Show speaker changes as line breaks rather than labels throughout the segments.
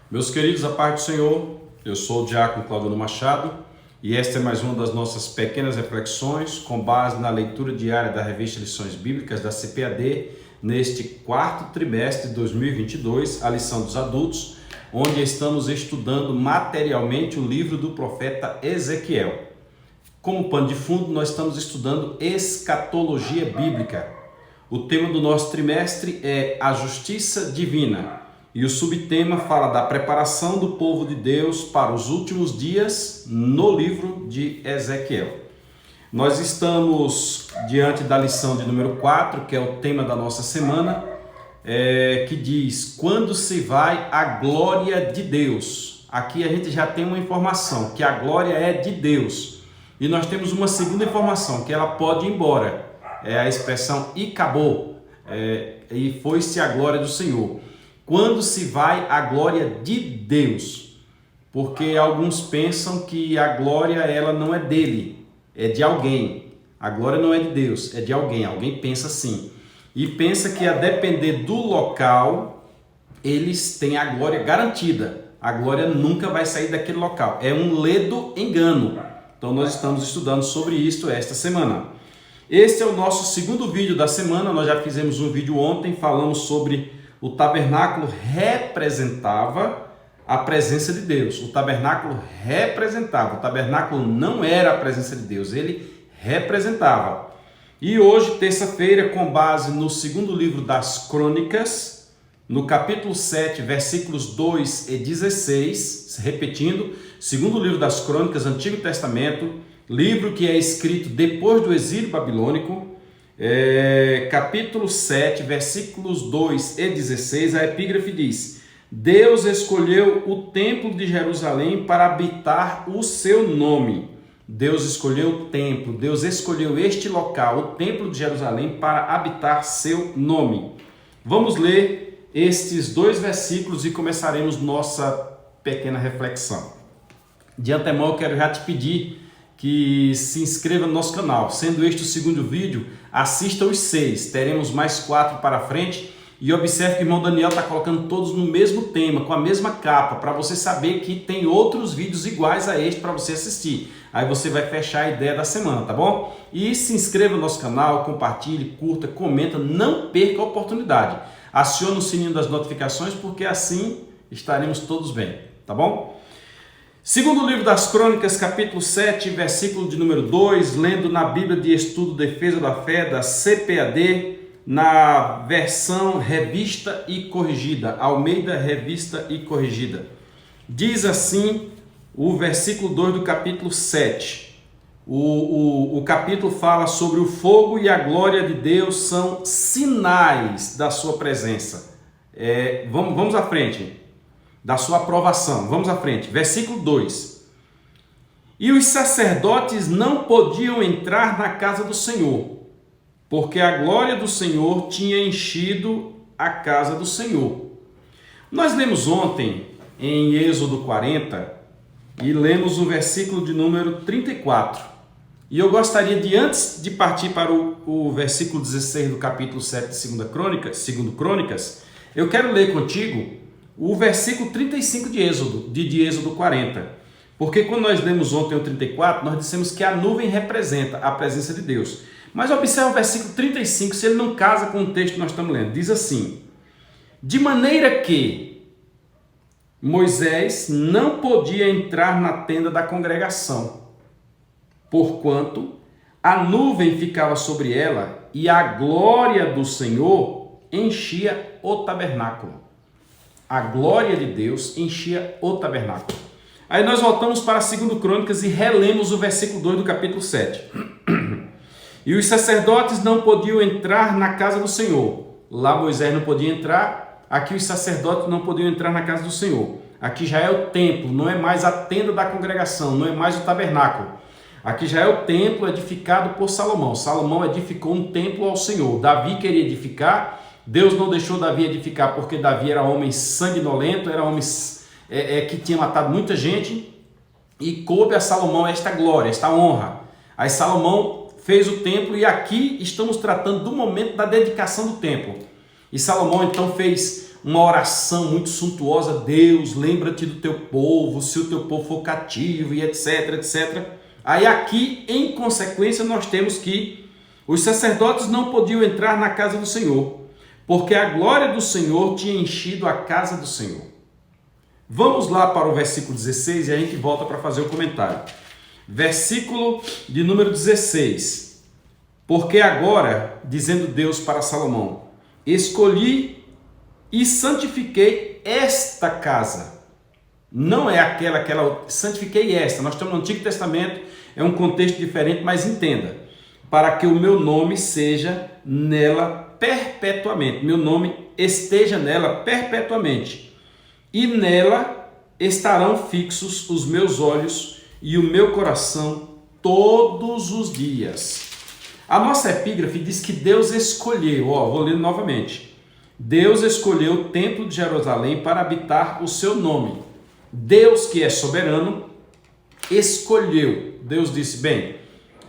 Meus queridos, a paz do Senhor, eu sou o diácono Claudio Machado e esta é mais uma das nossas pequenas reflexões com base na leitura diária da revista Lições Bíblicas da CPAD neste quarto trimestre de 2022, a lição dos adultos, onde estamos estudando materialmente o livro do profeta Ezequiel. Como pano de fundo, nós estamos estudando escatologia bíblica. O tema do nosso trimestre é a justiça divina. E o subtema fala da preparação do povo de Deus para os últimos dias no livro de Ezequiel. Nós estamos diante da lição de número 4, que é o tema da nossa semana, que diz: quando se vai a glória de Deus. Aqui a gente já tem uma informação, que a glória é de Deus. E nós temos uma segunda informação, que ela pode ir embora. É a expressão "e acabou", e foi-se a glória do Senhor. Quando se vai a glória de Deus, porque alguns pensam que a glória ela não é dele, é de alguém. A glória não é de Deus, é de alguém. Alguém pensa assim. E pensa que a depender do local, eles têm a glória garantida. A glória nunca vai sair daquele local. É um ledo engano. Então nós estamos estudando sobre isso esta semana. Este é o nosso segundo vídeo da semana. Nós já fizemos um vídeo ontem, falamos sobre o tabernáculo representava a presença de Deus. O tabernáculo representava. O tabernáculo não era a presença de Deus, ele representava. E hoje, terça-feira, com base no segundo livro das Crônicas, no capítulo 7, versículos 2 e 16, repetindo, segundo livro das Crônicas, Antigo Testamento, livro que é escrito depois do exílio babilônico, capítulo 7, versículos 2 e 16, a epígrafe diz: Deus escolheu o templo de Jerusalém para habitar o seu nome. Deus escolheu o templo, Deus escolheu este local, o templo de Jerusalém, para habitar seu nome. Vamos ler estes dois versículos e começaremos nossa pequena reflexão. De antemão, eu quero já te pedir que se inscreva no nosso canal. Sendo este o segundo vídeo, assista os 6. Teremos mais 4 para frente. E observe que o irmão Daniel está colocando todos no mesmo tema, com a mesma capa, para você saber que tem outros vídeos iguais a este para você assistir. Aí você vai fechar a ideia da semana, tá bom? E se inscreva no nosso canal, compartilhe, curta, comenta, não perca a oportunidade. Acione o sininho das notificações, porque assim estaremos todos bem, tá bom? Segundo livro das Crônicas, capítulo 7, versículo de número 2, lendo na Bíblia de Estudo Defesa da Fé, da CPAD, na versão revista e corrigida, Almeida Revista e Corrigida. Diz assim o versículo 2 do capítulo 7. O capítulo fala sobre o fogo e a glória de Deus são sinais da sua presença. Vamos à frente. Da sua aprovação. Vamos à frente. Versículo 2. E os sacerdotes não podiam entrar na casa do Senhor, porque a glória do Senhor tinha enchido a casa do Senhor. Nós lemos ontem em Êxodo 40 e lemos o versículo de número 34. E eu gostaria de, antes de partir para o versículo 16 do capítulo 7 de 2 Crônicas, eu quero ler contigo o versículo 35 de Êxodo 40. Porque quando nós lemos ontem o 34, nós dissemos que a nuvem representa a presença de Deus. Mas observe o versículo 35, se ele não casa com o texto que nós estamos lendo. Diz assim: de maneira que Moisés não podia entrar na tenda da congregação, porquanto a nuvem ficava sobre ela e a glória do Senhor enchia o tabernáculo. A glória de Deus enchia o tabernáculo. Aí nós voltamos para 2 Crônicas e relemos o versículo 2 do capítulo 7. E os sacerdotes não podiam entrar na casa do Senhor. Lá Moisés não podia entrar, aqui os sacerdotes não podiam entrar na casa do Senhor. Aqui já é o templo, não é mais a tenda da congregação, não é mais o tabernáculo. Aqui já é o templo edificado por Salomão. Salomão edificou um templo ao Senhor. Davi queria edificar. Deus não deixou Davi edificar porque Davi era homem sanguinolento, era homem que tinha matado muita gente, e coube a Salomão esta glória, esta honra. Aí Salomão fez o templo e aqui estamos tratando do momento da dedicação do templo. E Salomão então fez uma oração muito suntuosa, Deus, lembra-te do teu povo, se o teu povo for cativo e etc, etc. Aí aqui, em consequência, nós temos que os sacerdotes não podiam entrar na casa do Senhor, porque a glória do Senhor tinha enchido a casa do Senhor. Vamos lá para o versículo 16 e a gente volta para fazer o comentário. Versículo de número 16. Porque agora, dizendo Deus para Salomão, escolhi e santifiquei esta casa. Não é aquela, santifiquei esta. Nós estamos no Antigo Testamento, é um contexto diferente, mas entenda. Para que o meu nome seja nela perpetuamente. Meu nome esteja nela perpetuamente. E nela estarão fixos os meus olhos e o meu coração todos os dias. A nossa epígrafe diz que Deus escolheu, vou ler novamente. Deus escolheu o templo de Jerusalém para habitar o seu nome. Deus, que é soberano, escolheu. Deus disse, bem,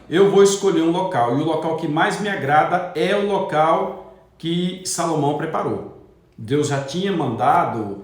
eu vou escolher um local, e o local que mais me agrada é o local que Salomão preparou. Deus já tinha mandado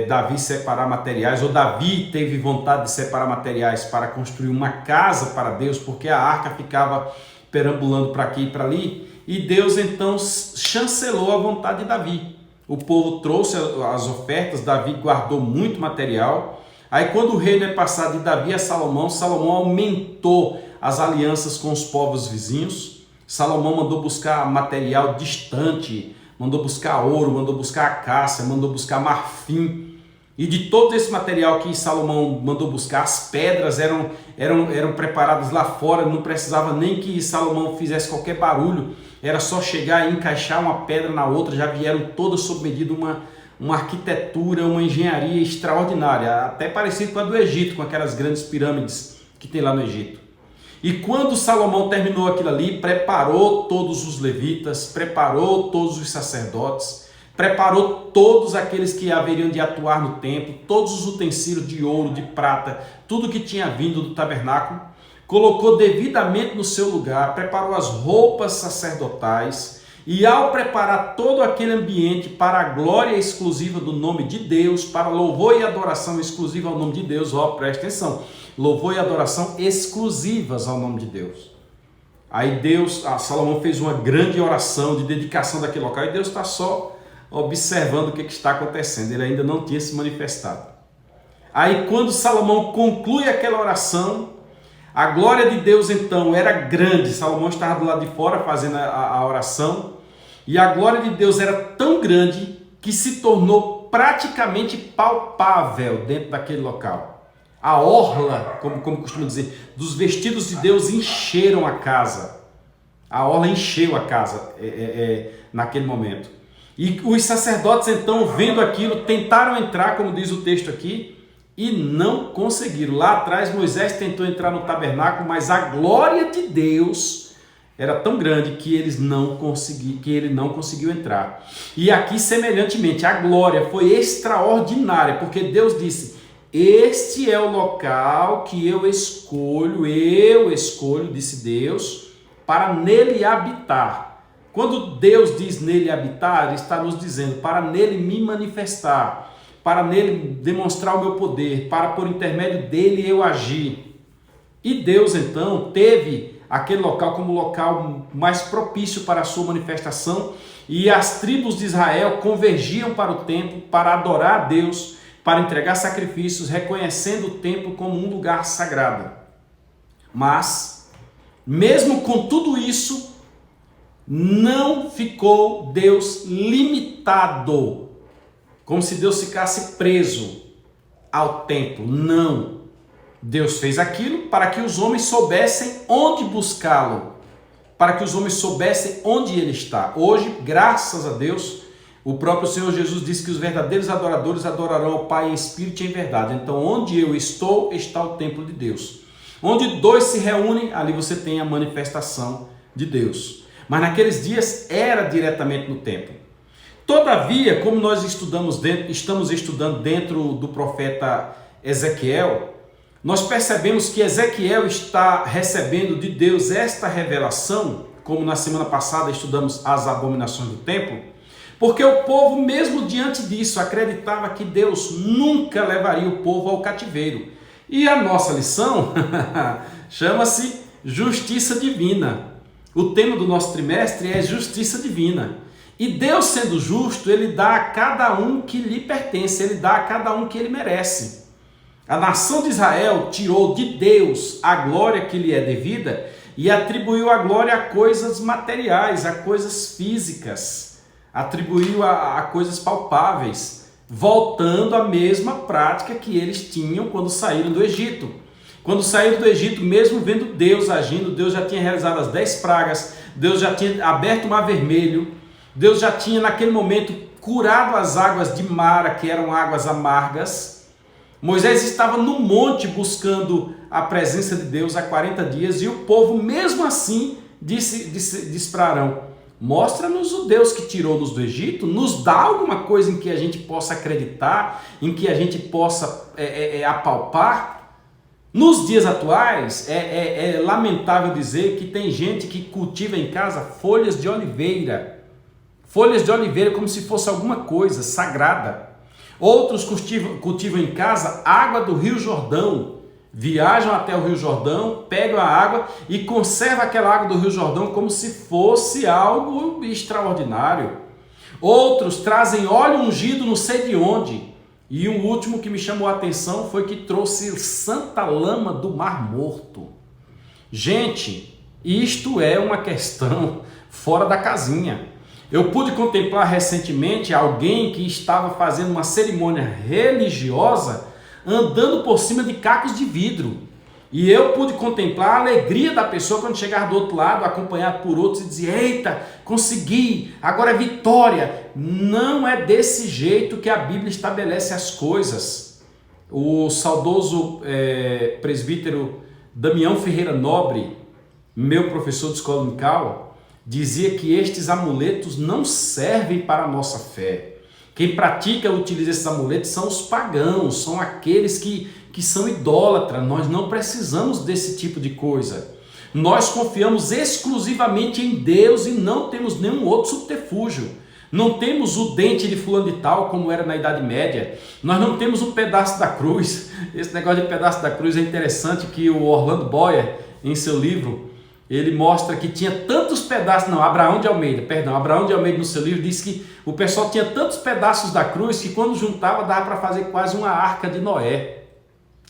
Davi separar materiais, ou Davi teve vontade de separar materiais para construir uma casa para Deus, porque a arca ficava perambulando para aqui e para ali, e Deus então chancelou a vontade de Davi. O povo trouxe as ofertas, Davi guardou muito material. Aí quando o reino é passado de Davi a Salomão, Salomão aumentou as alianças com os povos vizinhos. Salomão mandou buscar material distante, mandou buscar ouro, mandou buscar acácia, mandou buscar marfim. E de todo esse material que Salomão mandou buscar, as pedras eram preparadas lá fora, não precisava nem que Salomão fizesse qualquer barulho, era só chegar e encaixar uma pedra na outra, já vieram todas sob medida, uma arquitetura, uma engenharia extraordinária, até parecido com a do Egito, com aquelas grandes pirâmides que tem lá no Egito. E quando Salomão terminou aquilo ali, preparou todos os levitas, preparou todos os sacerdotes, preparou todos aqueles que haveriam de atuar no templo, todos os utensílios de ouro, de prata, tudo que tinha vindo do tabernáculo, colocou devidamente no seu lugar, preparou as roupas sacerdotais e ao preparar todo aquele ambiente para a glória exclusiva do nome de Deus, para louvor e adoração exclusiva ao nome de Deus, preste atenção, louvor e adoração exclusivas ao nome de Deus. Aí Salomão fez uma grande oração de dedicação daquele local e Deus está só observando o que está acontecendo, ele ainda não tinha se manifestado. Aí quando Salomão conclui aquela oração, a glória de Deus então era grande, Salomão estava do lado de fora fazendo a oração, e a glória de Deus era tão grande que se tornou praticamente palpável dentro daquele local. A orla, como costuma dizer, dos vestidos de Deus encheram a casa. A orla encheu a casa naquele momento. E os sacerdotes então, vendo aquilo, tentaram entrar, como diz o texto aqui, e não conseguiram. Lá atrás Moisés tentou entrar no tabernáculo, mas a glória de Deus era tão grande que ele não conseguiu entrar. E aqui semelhantemente, a glória foi extraordinária, porque Deus disse, este é o local que eu escolho, disse Deus, para nele habitar. Quando Deus diz nele habitar, ele está nos dizendo para nele me manifestar, para nele demonstrar o meu poder, para por intermédio dele eu agir. E Deus então teve aquele local como local mais propício para a sua manifestação, e as tribos de Israel convergiam para o templo para adorar a Deus, para entregar sacrifícios, reconhecendo o templo como um lugar sagrado. Mas, mesmo com tudo isso, não ficou Deus limitado, como se Deus ficasse preso ao templo. Não. Deus fez aquilo para que os homens soubessem onde buscá-lo, para que os homens soubessem onde ele está. Hoje, graças a Deus, o próprio Senhor Jesus disse que os verdadeiros adoradores adorarão ao Pai em espírito e em verdade. Então, onde eu estou, está o templo de Deus. Onde dois se reúnem, ali você tem a manifestação de Deus. Mas naqueles dias era diretamente no templo. Todavia, como nós estamos estudando dentro do profeta Ezequiel, nós percebemos que Ezequiel está recebendo de Deus esta revelação, como na semana passada estudamos as abominações do templo, Porque o povo, mesmo diante disso, acreditava que Deus nunca levaria o povo ao cativeiro. E a nossa lição chama-se Justiça Divina. O tema do nosso trimestre é Justiça Divina. E Deus, sendo justo, Ele dá a cada um que lhe pertence, Ele dá a cada um que Ele merece. A nação de Israel tirou de Deus a glória que lhe é devida e atribuiu a glória a coisas materiais, a coisas físicas, atribuiu a coisas palpáveis, voltando à mesma prática que eles tinham quando saíram do Egito. Quando saíram do Egito, mesmo vendo Deus agindo, Deus já tinha realizado as 10 pragas, Deus já tinha aberto o Mar Vermelho, Deus já tinha naquele momento curado as águas de Mara, que eram águas amargas. Moisés estava no monte buscando a presença de Deus há 40 dias e o povo mesmo assim disse para Arão: mostra-nos o Deus que tirou-nos do Egito, nos dá alguma coisa em que a gente possa acreditar, em que a gente possa apalpar. Nos dias atuais, é lamentável dizer que tem gente que cultiva em casa folhas de oliveira como se fosse alguma coisa sagrada. Outros cultivam em casa água do Rio Jordão, viajam até o Rio Jordão, pegam a água e conservam aquela água do Rio Jordão como se fosse algo extraordinário. Outros trazem óleo ungido não sei de onde. E o último que me chamou a atenção foi que trouxe santa lama do Mar Morto. Gente, isto é uma questão fora da casinha. Eu pude contemplar recentemente alguém que estava fazendo uma cerimônia religiosa andando por cima de cacos de vidro. E eu pude contemplar a alegria da pessoa quando chegar do outro lado, acompanhado por outros, e dizer: eita, consegui, agora é vitória. Não é desse jeito que a Bíblia estabelece as coisas. O saudoso presbítero Damião Ferreira Nobre, meu professor de escola dominical, dizia que estes amuletos não servem para a nossa fé. Quem pratica e utiliza esses amuletos são os pagãos, são aqueles que são idólatras. Nós não precisamos desse tipo de coisa. Nós confiamos exclusivamente em Deus e não temos nenhum outro subterfúgio. Não temos o dente de fulano de tal, como era na Idade Média. Nós não temos um pedaço da cruz. Esse negócio de pedaço da cruz é interessante, que o Orlando Boyer, em seu livro, ele mostra que tinha tantos pedaços, Abraão de Almeida no seu livro disse que o pessoal tinha tantos pedaços da cruz que quando juntava dava para fazer quase uma arca de Noé.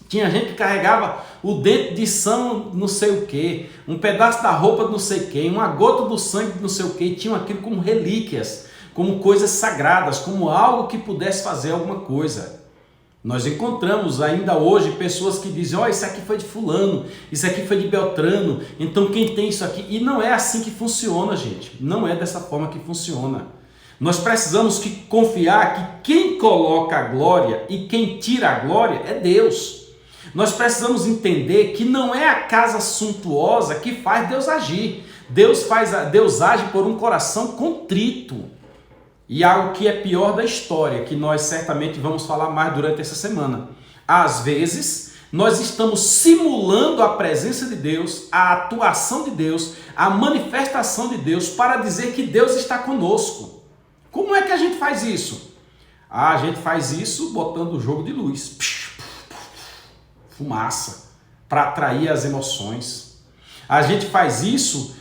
Tinha gente que carregava o dente de São não sei o que, um pedaço da roupa de não sei quem, uma gota do sangue de não sei o que, e tinham aquilo como relíquias, como coisas sagradas, como algo que pudesse fazer alguma coisa. Nós encontramos ainda hoje pessoas que dizem: ó, isso aqui foi de fulano, isso aqui foi de Beltrano, então quem tem isso aqui? E não é assim que funciona, gente. Não é dessa forma que funciona. Nós precisamos confiar que quem coloca a glória e quem tira a glória é Deus. Nós precisamos entender que não é a casa suntuosa que faz Deus agir. Deus age por um coração contrito. E algo que é pior da história, que nós certamente vamos falar mais durante essa semana. Às vezes, nós estamos simulando a presença de Deus, a atuação de Deus, a manifestação de Deus para dizer que Deus está conosco. Como é que a gente faz isso? A gente faz isso botando o jogo de luz, fumaça, para atrair as emoções. A gente faz isso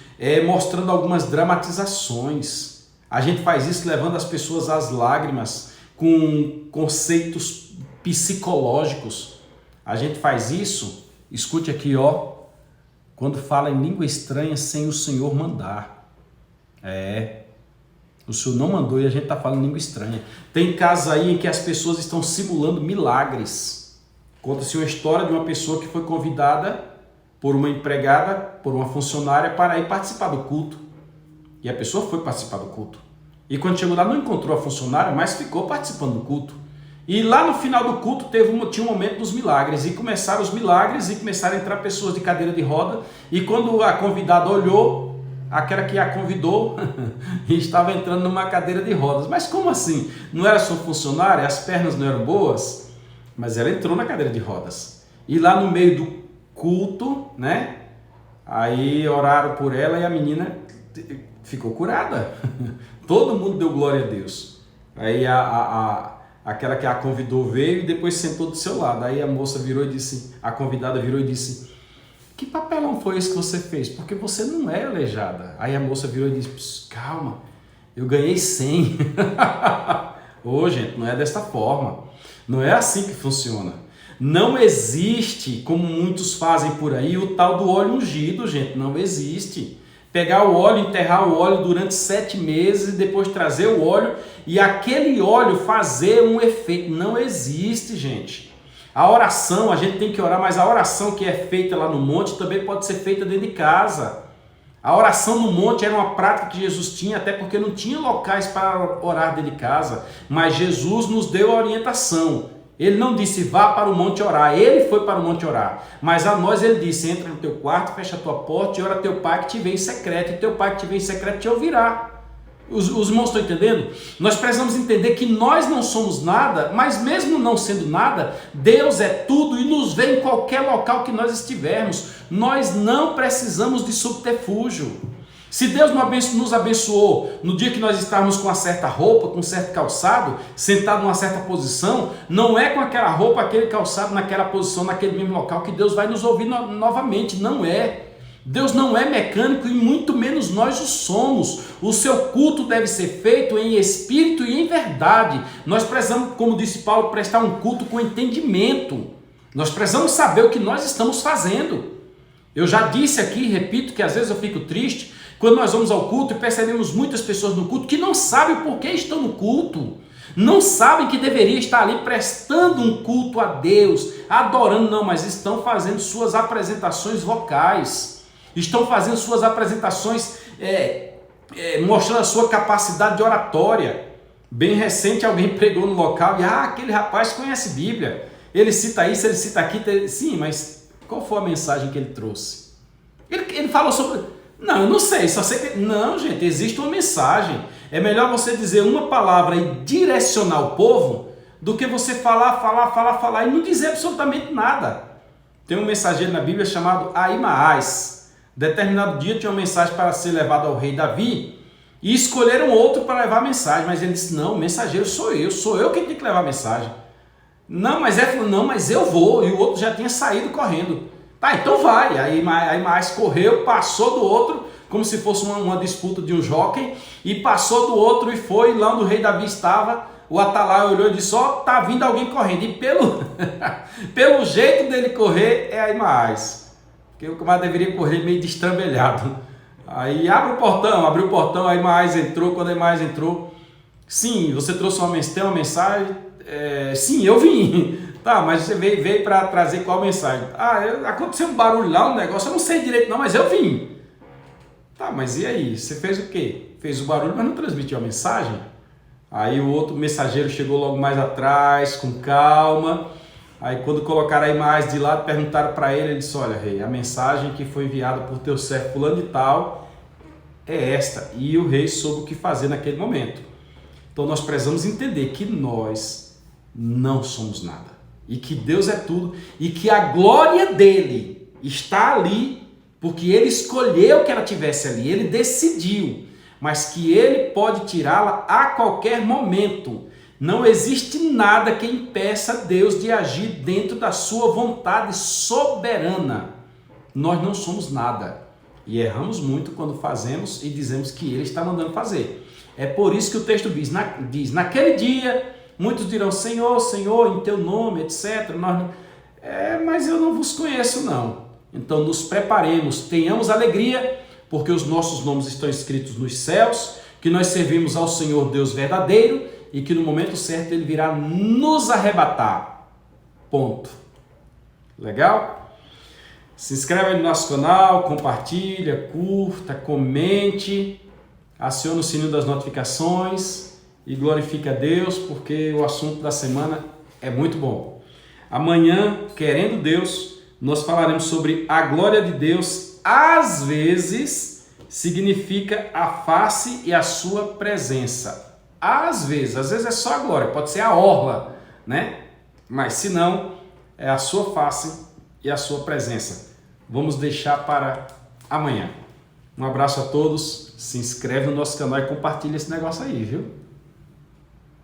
mostrando algumas dramatizações. A gente faz isso levando as pessoas às lágrimas, com conceitos psicológicos. A gente faz isso, escute aqui, quando fala em língua estranha sem o Senhor mandar. O Senhor não mandou e a gente está falando língua estranha. Tem casos aí em que as pessoas estão simulando milagres. Conta-se uma história de uma pessoa que foi convidada por uma empregada, por uma funcionária, para ir participar do culto. E a pessoa foi participar do culto. E quando chegou lá não encontrou a funcionária, mas ficou participando do culto. E lá no final do culto tinha um momento dos milagres. E começaram os milagres e começaram a entrar pessoas de cadeira de roda. E quando a convidada olhou, aquela que a convidou estava entrando numa cadeira de rodas. Mas como assim? Não era sua funcionária? As pernas não eram boas? Mas ela entrou na cadeira de rodas. E lá no meio do culto, aí oraram por ela e a menina ficou curada. Todo mundo deu glória a Deus. Aí aquela que a convidou veio e depois sentou do seu lado. Aí a moça virou e disse, a convidada virou e disse: que papelão foi esse que você fez? Porque você não é aleijada. Aí a moça virou e disse: calma, eu ganhei 100. Ô, gente, não é desta forma. Não é assim que funciona. Não existe, como muitos fazem por aí, o tal do óleo ungido, gente. Não existe. Pegar o óleo, enterrar o óleo durante 7 meses e depois trazer o óleo e aquele óleo fazer um efeito. Não existe, gente. A oração, a gente tem que orar, mas a oração que é feita lá no monte também pode ser feita dentro de casa. A oração no monte era uma prática que Jesus tinha, até porque não tinha locais para orar dentro de casa. Mas Jesus nos deu a orientação. Ele não disse vá para o monte orar, ele foi para o monte orar. Mas a nós ele disse: entra no teu quarto, fecha a tua porta e ora a teu pai que te vê em secreto. E teu pai que te vê em secreto te ouvirá. Os irmãos estão entendendo? Nós precisamos entender que nós não somos nada, mas mesmo não sendo nada, Deus é tudo e nos vê em qualquer local que nós estivermos. Nós não precisamos de subterfúgio. Se Deus nos abençoou no dia que nós estávamos com uma certa roupa, com um certo calçado, sentado numa certa posição, não é com aquela roupa, aquele calçado, naquela posição, naquele mesmo local que Deus vai nos ouvir novamente. Não é. Deus não é mecânico e muito menos nós o somos. O seu culto deve ser feito em espírito e em verdade. Nós precisamos, como disse Paulo, prestar um culto com entendimento. Nós precisamos saber o que nós estamos fazendo. Eu já disse aqui, repito, que às vezes eu fico triste quando nós vamos ao culto e percebemos muitas pessoas no culto que não sabem por que estão no culto. Não sabem que deveria estar ali prestando um culto a Deus, adorando, não, mas estão fazendo suas apresentações vocais. Estão fazendo suas apresentações, mostrando a sua capacidade de oratória. Bem recente alguém pregou no local e aquele rapaz conhece Bíblia. Ele cita isso, ele cita aqui. Sim, mas qual foi a mensagem que ele trouxe? Ele falou sobre... Não, eu não sei, só sei que... Não, gente, existe uma mensagem. É melhor você dizer uma palavra e direcionar o povo do que você falar e não dizer absolutamente nada. Tem um mensageiro na Bíblia chamado Ahimaás. Determinado dia tinha uma mensagem para ser levada ao rei Davi e escolheram outro para levar a mensagem, mas ele disse: não, o mensageiro sou eu que tenho que levar a mensagem. Não, mas eu vou, e o outro já tinha saído correndo. Tá, então vai. Aí mais correu, passou do outro, como se fosse uma disputa de um jockey, e passou do outro e foi lá onde o rei Davi estava. O atalaia olhou e disse: ó, tá vindo alguém correndo, e pelo jeito dele correr é Ahimaás. Porque o camarada deveria correr meio destrambelhado. Aí abriu o portão, aí Ahimaás entrou. Quando Ahimaás entrou: sim, você trouxe uma mensagem? Sim, eu vim. Tá, mas você veio para trazer qual mensagem? Aconteceu um barulho lá, um negócio, eu não sei direito não, mas eu vim. Tá, mas e aí? Você fez o quê? Fez o barulho, mas não transmitiu a mensagem? Aí o outro mensageiro chegou logo mais atrás, com calma. Aí quando colocaram Ahimaás de lado, perguntaram para ele, ele disse: olha, rei, a mensagem que foi enviada por teu servo fulano de tal é esta. E o rei soube o que fazer naquele momento. Então nós precisamos entender que nós não somos nada. E que Deus é tudo. E que a glória dele está ali, porque ele escolheu que ela estivesse ali. Ele decidiu. Mas que ele pode tirá-la a qualquer momento. Não existe nada que impeça Deus de agir dentro da sua vontade soberana. Nós não somos nada. E erramos muito quando fazemos e dizemos que Ele está mandando fazer. É por isso que o texto diz, naquele dia, muitos dirão: Senhor, Senhor, em Teu nome, etc. Mas eu não vos conheço, não. Então nos preparemos, tenhamos alegria, porque os nossos nomes estão escritos nos céus, que nós servimos ao Senhor Deus verdadeiro, e que no momento certo Ele virá nos arrebatar. Ponto. Legal? Se inscreve aí no nosso canal, compartilha, curta, comente, aciona o sininho das notificações e glorifica a Deus, porque o assunto da semana é muito bom. Amanhã, querendo Deus, nós falaremos sobre a glória de Deus. Às vezes significa a face e a sua presença. Às vezes é só a glória, pode ser a orla, né? Mas se não, é a sua face e a sua presença. Vamos deixar para amanhã. Um abraço a todos. se inscreve no nosso canal e compartilha esse negócio aí, viu?